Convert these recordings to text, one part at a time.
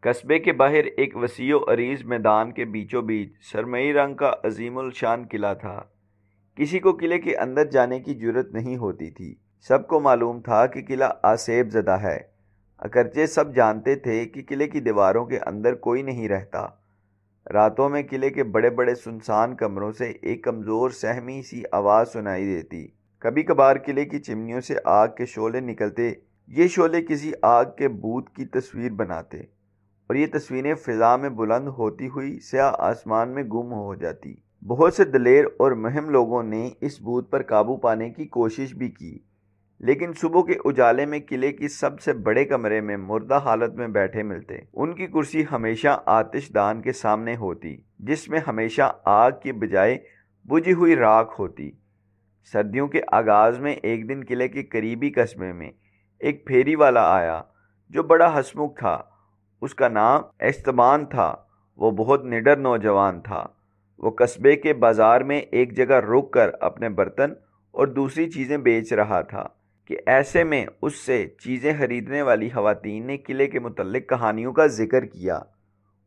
قصبے کے باہر ایک وسیع و عریض میدان کے بیچوں بیچ سرمئی رنگ کا عظیم الشان قلعہ تھا۔ کسی کو قلعے کے اندر جانے کی جرت نہیں ہوتی تھی۔ سب کو معلوم تھا کہ قلعہ آسیب زدہ ہے، اگرچہ سب جانتے تھے کہ قلعے کی دیواروں کے اندر کوئی نہیں رہتا۔ راتوں میں قلعے کے بڑے بڑے سنسان کمروں سے ایک کمزور سہمی سی آواز سنائی دیتی۔ کبھی کبھار قلعے کی چمنیوں سے آگ کے شعلے نکلتے، یہ شعلے کسی آگ کے بھوت کی تصویر بناتے، اور یہ تصویریں فضا میں بلند ہوتی ہوئی سیاہ آسمان میں گم ہو جاتی۔ بہت سے دلیر اور مہم لوگوں نے اس بھوت پر قابو پانے کی کوشش بھی کی، لیکن صبح کے اجالے میں قلعے کی سب سے بڑے کمرے میں مردہ حالت میں بیٹھے ملتے۔ ان کی کرسی ہمیشہ آتش دان کے سامنے ہوتی، جس میں ہمیشہ آگ کی بجائے بجھی ہوئی راکھ ہوتی۔ سردیوں کے آغاز میں ایک دن قلعے کے قریبی قصبے میں ایک پھیری والا آیا جو بڑا ہسمکھ تھا۔ اس کا نام ایستبان تھا۔ وہ بہت نڈر نوجوان تھا۔ وہ قصبے کے بازار میں ایک جگہ رک کر اپنے برتن اور دوسری چیزیں بیچ رہا تھا کہ ایسے میں اس سے چیزیں خریدنے والی خواتین نے قلعے کے متعلق کہانیوں کا ذکر کیا۔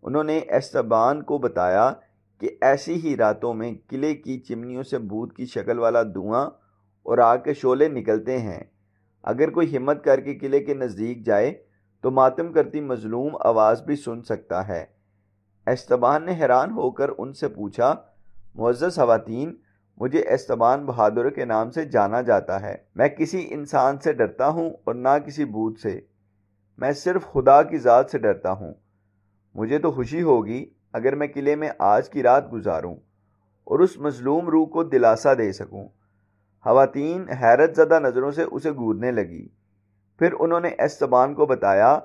انہوں نے ایستبان کو بتایا کہ ایسی ہی راتوں میں قلعے کی چمنیوں سے بھوت کی شکل والا دھواں اور آگ کے شعلے نکلتے ہیں۔ اگر کوئی ہمت کر کے قلعے کے نزدیک جائے تو ماتم کرتی مظلوم آواز بھی سن سکتا ہے۔ ایستبان نے حیران ہو کر ان سے پوچھا، معزز خواتین، مجھے ایستبان بہادر کے نام سے جانا جاتا ہے۔ میں کسی انسان سے ڈرتا ہوں اور نہ کسی بھوت سے۔ میں صرف خدا کی ذات سے ڈرتا ہوں۔ مجھے تو خوشی ہوگی اگر میں قلعے میں آج کی رات گزاروں اور اس مظلوم روح کو دلاسا دے سکوں۔ خواتین حیرت زدہ نظروں سے اسے گھورنے لگی۔ پھر انہوں نے ایستبان کو بتایا،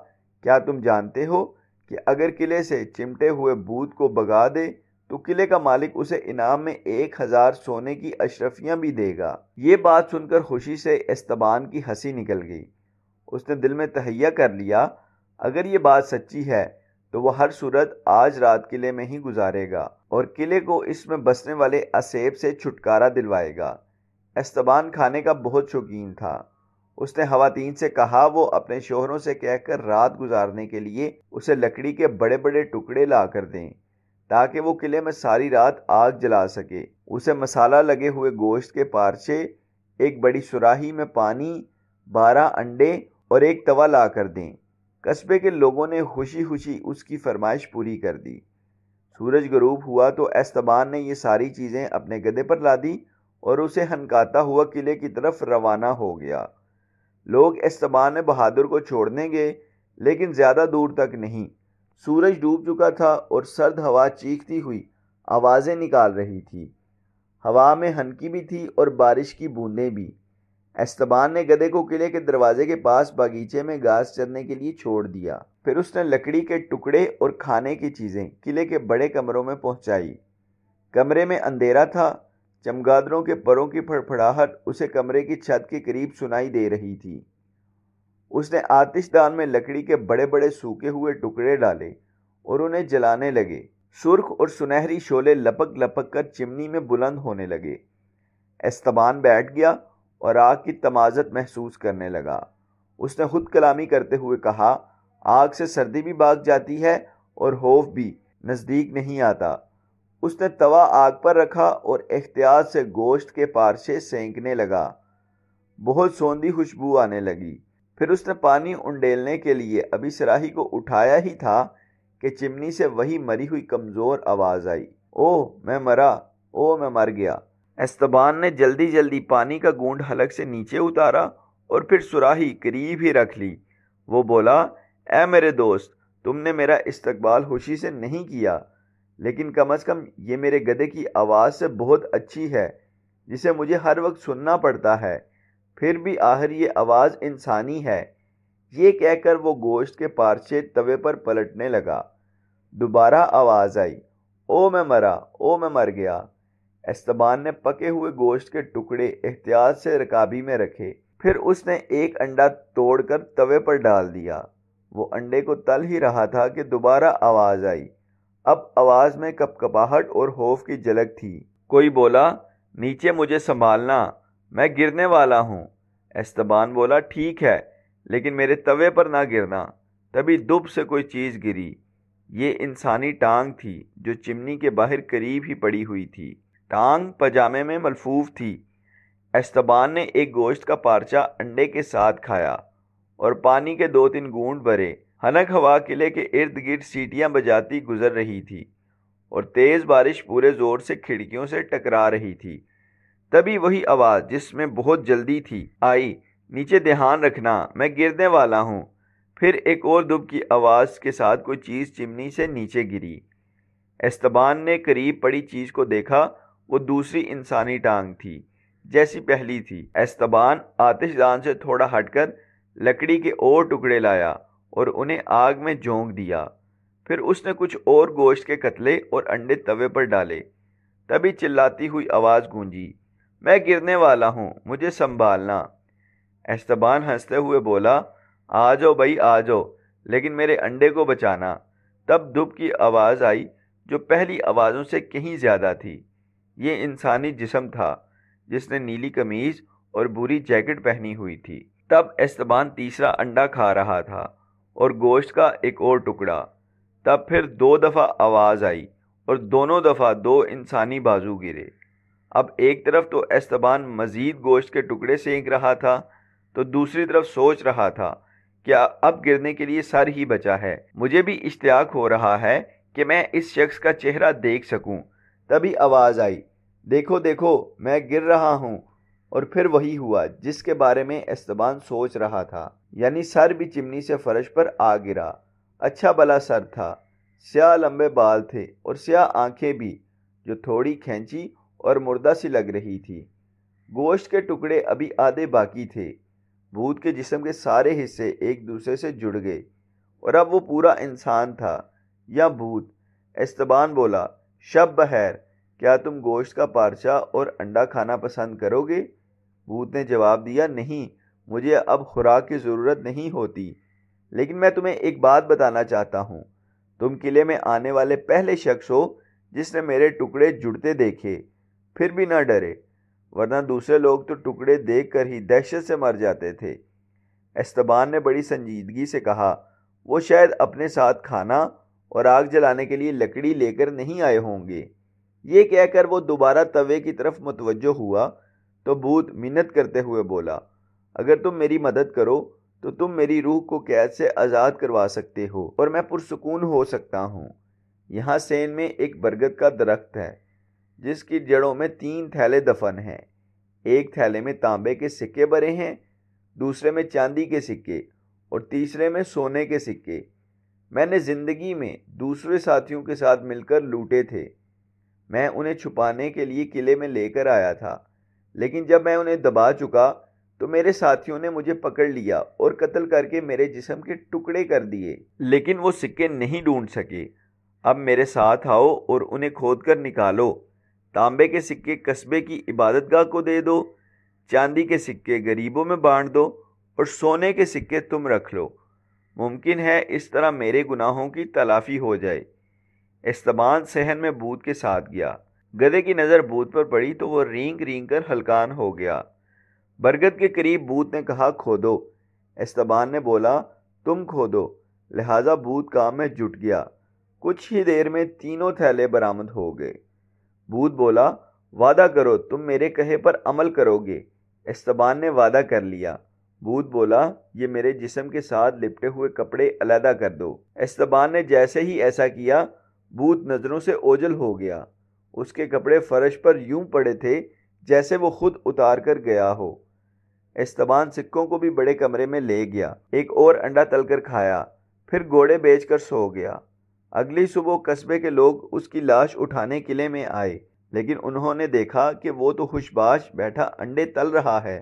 کیا تم جانتے ہو کہ اگر قلعے سے چمٹے ہوئے بھوت کو بھگا دے تو قلعے کا مالک اسے انعام میں 1000 سونے کی اشرفیاں بھی دے گا۔ یہ بات سن کر خوشی سے ایستبان کی ہنسی نکل گئی۔ اس نے دل میں تہیہ کر لیا، اگر یہ بات سچی ہے تو وہ ہر صورت آج رات قلعے میں ہی گزارے گا اور قلعے کو اس میں بسنے والے آسیب سے چھٹکارا دلوائے گا۔ ایستبان کھانے کا بہت شوقین تھا۔ اس نے خواتین سے کہا وہ اپنے شوہروں سے کہہ کر رات گزارنے کے لیے اسے لکڑی کے بڑے بڑے ٹکڑے لا کر دیں تاکہ وہ قلعے میں ساری رات آگ جلا سکے۔ اسے مسالہ لگے ہوئے گوشت کے پارچے، ایک بڑی سراہی میں پانی، 12 انڈے اور ایک توا لا کر دیں۔ قصبے کے لوگوں نے خوشی خوشی اس کی فرمائش پوری کر دی۔ سورج غروب ہوا تو ایستبان نے یہ ساری چیزیں اپنے گدھے پر لادی اور اسے ہنکاتا ہوا قلعے کی طرف روانہ ہو گیا۔ لوگ ایستبان بہادر کو چھوڑنے گئے، لیکن زیادہ دور تک نہیں۔ سورج ڈوب چکا تھا اور سرد ہوا چیختی ہوئی آوازیں نکال رہی تھی۔ ہوا میں ہنکی بھی تھی اور بارش کی بوندیں بھی۔ ایستبان نے گدھے کو قلعے کے دروازے کے پاس باغیچے میں گھاس چرنے کے لیے چھوڑ دیا۔ پھر اس نے لکڑی کے ٹکڑے اور کھانے کی چیزیں قلعے کے بڑے کمروں میں پہنچائی۔ کمرے میں اندھیرا تھا۔ چمگادڑوں کے پروں کی پھڑپھڑاہٹ اسے کمرے کی چھت کے قریب سنائی دے رہی تھی۔ اس نے آتش دان میں لکڑی کے بڑے بڑے سوکھے ہوئے ٹکڑے ڈالے اور انہیں جلانے لگے۔ سرخ اور سنہری شعلے لپک لپک کر چمنی میں بلند ہونے لگے۔ ایستبان بیٹھ گیا اور آگ کی تمازت محسوس کرنے لگا۔ اس نے خود کلامی کرتے ہوئے کہا، آگ سے سردی بھی بھاگ جاتی ہے اور خوف بھی نزدیک نہیں آتا۔ اس نے توا آگ پر رکھا اور احتیاط سے گوشت کے پارچے سینکنے لگا۔ بہت سوندھی خوشبو آنے لگی۔ پھر اس نے پانی انڈیلنے کے لیے ابھی سراہی کو اٹھایا ہی تھا کہ چمنی سے وہی مری ہوئی کمزور آواز آئی، اوہ میں مرا، اوہ میں مر گیا۔ ایستبان نے جلدی جلدی پانی کا گونڈ حلق سے نیچے اتارا اور پھر سراہی قریب ہی رکھ لی۔ وہ بولا، اے میرے دوست، تم نے میرا استقبال خوشی سے نہیں کیا، لیکن کم از کم یہ میرے گدھے کی آواز سے بہت اچھی ہے جسے مجھے ہر وقت سننا پڑتا ہے۔ پھر بھی آخر یہ آواز انسانی ہے۔ یہ کہہ کر وہ گوشت کے پارچے توے پر پلٹنے لگا۔ دوبارہ آواز آئی، او میں مرا، او میں مر گیا۔ ایستبان نے پکے ہوئے گوشت کے ٹکڑے احتیاط سے رکابی میں رکھے۔ پھر اس نے ایک انڈا توڑ کر توے پر ڈال دیا۔ وہ انڈے کو تل ہی رہا تھا کہ دوبارہ آواز آئی۔ اب آواز میں کپکپاہٹ اور خوف کی جھلک تھی۔ کوئی بولا، نیچے مجھے سنبھالنا، میں گرنے والا ہوں۔ ایستبان بولا، ٹھیک ہے، لیکن میرے توے پر نہ گرنا۔ تبھی دب سے کوئی چیز گری۔ یہ انسانی ٹانگ تھی جو چمنی کے باہر قریب ہی پڑی ہوئی تھی۔ ٹانگ پاجامے میں ملفوف تھی۔ استبان نے ایک گوشت کا پارچہ انڈے کے ساتھ کھایا اور پانی کے 2-3 گھونٹ بھرے۔ خنک ہوا قلعے کے ارد گرد سیٹیاں بجاتی گزر رہی تھی اور تیز بارش پورے زور سے کھڑکیوں سے ٹکرا رہی تھی۔ تبھی وہی آواز جس میں بہت جلدی تھی آئی، نیچے دھیان رکھنا، میں گرنے والا ہوں۔ پھر ایک اور دب کی آواز کے ساتھ کوئی چیز چمنی سے نیچے گری۔ استبان نے قریب پڑی چیز کو دیکھا، وہ دوسری انسانی ٹانگ تھی جیسی پہلی تھی۔ استبان آتش دان سے تھوڑا ہٹ کر لکڑی کے اور ٹکڑے لایا اور انہیں آگ میں جھونک دیا۔ پھر اس نے کچھ اور گوشت کے قطلے اور انڈے توے پر ڈالے۔ تبھی چلاتی ہوئی آواز گونجی، میں گرنے والا ہوں، مجھے سنبھالنا۔ استبان ہنستے ہوئے بولا، آ جاؤ بھائی آ جاؤ، لیکن میرے انڈے کو بچانا۔ تب دب کی آواز آئی جو پہلی آوازوں سے کہیں زیادہ تھی۔ یہ انسانی جسم تھا جس نے نیلی قمیض اور بھوری جیکٹ پہنی ہوئی تھی۔ تب استبان تیسرا انڈا کھا رہا تھا اور گوشت کا ایک اور ٹکڑا۔ تب پھر 2 دفعہ آواز آئی اور دونوں دفعہ 2 انسانی بازو گرے۔ اب ایک طرف تو استبان مزید گوشت کے ٹکڑے سینک رہا تھا تو دوسری طرف سوچ رہا تھا کیا اب گرنے کے لیے سر ہی بچا ہے۔ مجھے بھی اشتیاق ہو رہا ہے کہ میں اس شخص کا چہرہ دیکھ سکوں۔ تبھی آواز آئی، دیکھو دیکھو میں گر رہا ہوں۔ اور پھر وہی ہوا جس کے بارے میں استبان سوچ رہا تھا، یعنی سر بھی چمنی سے فرش پر آ گرا۔ اچھا بلا سر تھا، سیاہ لمبے بال تھے اور سیاہ آنکھیں بھی جو تھوڑی کھینچی اور مردہ سی لگ رہی تھی۔ گوشت کے ٹکڑے ابھی آدھے باقی تھے۔ بھوت کے جسم کے سارے حصے ایک دوسرے سے جڑ گئے اور اب وہ پورا انسان تھا یا بھوت۔ استبان بولا، شب بخیر، کیا تم گوشت کا پارچہ اور انڈا کھانا پسند کرو گے؟ بھوت نے جواب دیا، نہیں، مجھے اب خوراک کی ضرورت نہیں ہوتی، لیکن میں تمہیں ایک بات بتانا چاہتا ہوں۔ تم قلعے میں آنے والے پہلے شخص ہو جس نے میرے ٹکڑے جڑتے دیکھے۔ پھر بھی نہ ڈرے، ورنہ دوسرے لوگ تو ٹکڑے دیکھ کر ہی دہشت سے مر جاتے تھے۔ استبان نے بڑی سنجیدگی سے کہا، وہ شاید اپنے ساتھ کھانا اور آگ جلانے کے لیے لکڑی لے کر نہیں آئے ہوں گے۔ یہ کہہ کر وہ دوبارہ توے کی طرف متوجہ ہوا تو بھوت منت کرتے ہوئے بولا، اگر تم میری مدد کرو تو تم میری روح کو قید سے آزاد کروا سکتے ہو اور میں پرسکون ہو سکتا ہوں۔ یہاں سین میں ایک برگد کا درخت ہے جس کی جڑوں میں 3 تھیلے دفن ہیں۔ ایک تھیلے میں تانبے کے سکے بھرے ہیں، دوسرے میں چاندی کے سکے اور تیسرے میں سونے کے سکے۔ میں نے زندگی میں دوسرے ساتھیوں کے ساتھ مل کر لوٹے تھے۔ میں انہیں چھپانے کے لیے قلعے میں لے کر آیا تھا، لیکن جب میں انہیں دبا چکا تو میرے ساتھیوں نے مجھے پکڑ لیا اور قتل کر کے میرے جسم کے ٹکڑے کر دیے، لیکن وہ سکے نہیں ڈھونڈ سکے۔ اب میرے ساتھ آؤ اور انہیں کھود کر نکالو۔ تانبے کے سکے قصبے کی عبادت گاہ کو دے دو، چاندی کے سکے غریبوں میں بانٹ دو اور سونے کے سکے تم رکھ لو۔ ممکن ہے اس طرح میرے گناہوں کی تلافی ہو جائے۔ استبان صحن میں بھوت کے ساتھ گیا۔ گدھے کی نظر بھوت پر پڑی تو وہ رینگ رینگ کر ہلکان ہو گیا۔ برگد کے قریب بھوت نے کہا، کھودو۔ استبان نے بولا، تم کھودو۔ لہٰذا بھوت کام میں جٹ گیا۔ کچھ ہی دیر میں 3 تھیلے برآمد ہو گئے۔ بھوت بولا، وعدہ کرو تم میرے کہے پر عمل کرو گے۔ استبان نے وعدہ کر لیا۔ بھوت بولا، یہ میرے جسم کے ساتھ لپٹے ہوئے کپڑے علیحدہ کر دو۔ استبان نے جیسے ہی ایسا کیا، بھوت نظروں سے اوجھل ہو گیا۔ اس کے کپڑے فرش پر یوں پڑے تھے جیسے وہ خود اتار کر گیا ہو۔ استبان سکوں کو بھی بڑے کمرے میں لے گیا، ایک اور انڈا تل کر کھایا، پھر گھوڑے بیچ کر سو گیا۔ اگلی صبح قصبے کے لوگ اس کی لاش اٹھانے قلعے میں آئے، لیکن انہوں نے دیکھا کہ وہ تو خوش باش بیٹھا انڈے تل رہا ہے۔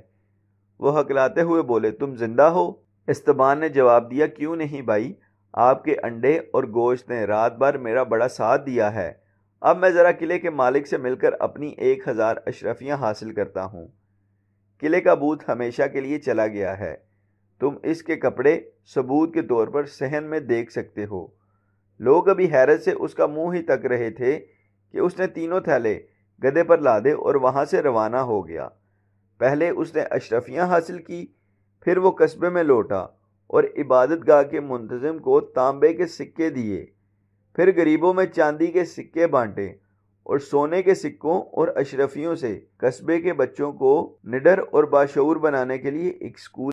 وہ ہکلاتے ہوئے بولے، تم زندہ ہو؟ استبان نے جواب دیا، کیوں نہیں بھائی، آپ کے انڈے اور گوشت نے رات بھر میرا بڑا ساتھ دیا ہے۔ اب میں ذرا قلعے کے مالک سے مل کر اپنی 1000 اشرفیاں حاصل کرتا ہوں۔ قلعے کا بھوت ہمیشہ کے لیے چلا گیا ہے۔ تم اس کے کپڑے ثبوت کے طور پر صحن میں دیکھ سکتے ہو۔ لوگ ابھی حیرت سے اس کا منہ ہی تک رہے تھے کہ اس نے 3 تھیلے گدھے پر لادے اور وہاں سے روانہ ہو گیا۔ پہلے اس نے اشرفیاں حاصل کی، پھر وہ قصبے میں لوٹا اور عبادت گاہ کے منتظم کو تانبے کے سکے دیے، پھر غریبوں میں چاندی کے سکے بانٹے اور سونے کے سکوں اور اشرفیوں سے قصبے کے بچوں کو نڈر اور باشعور بنانے کے لیے ایک اسکول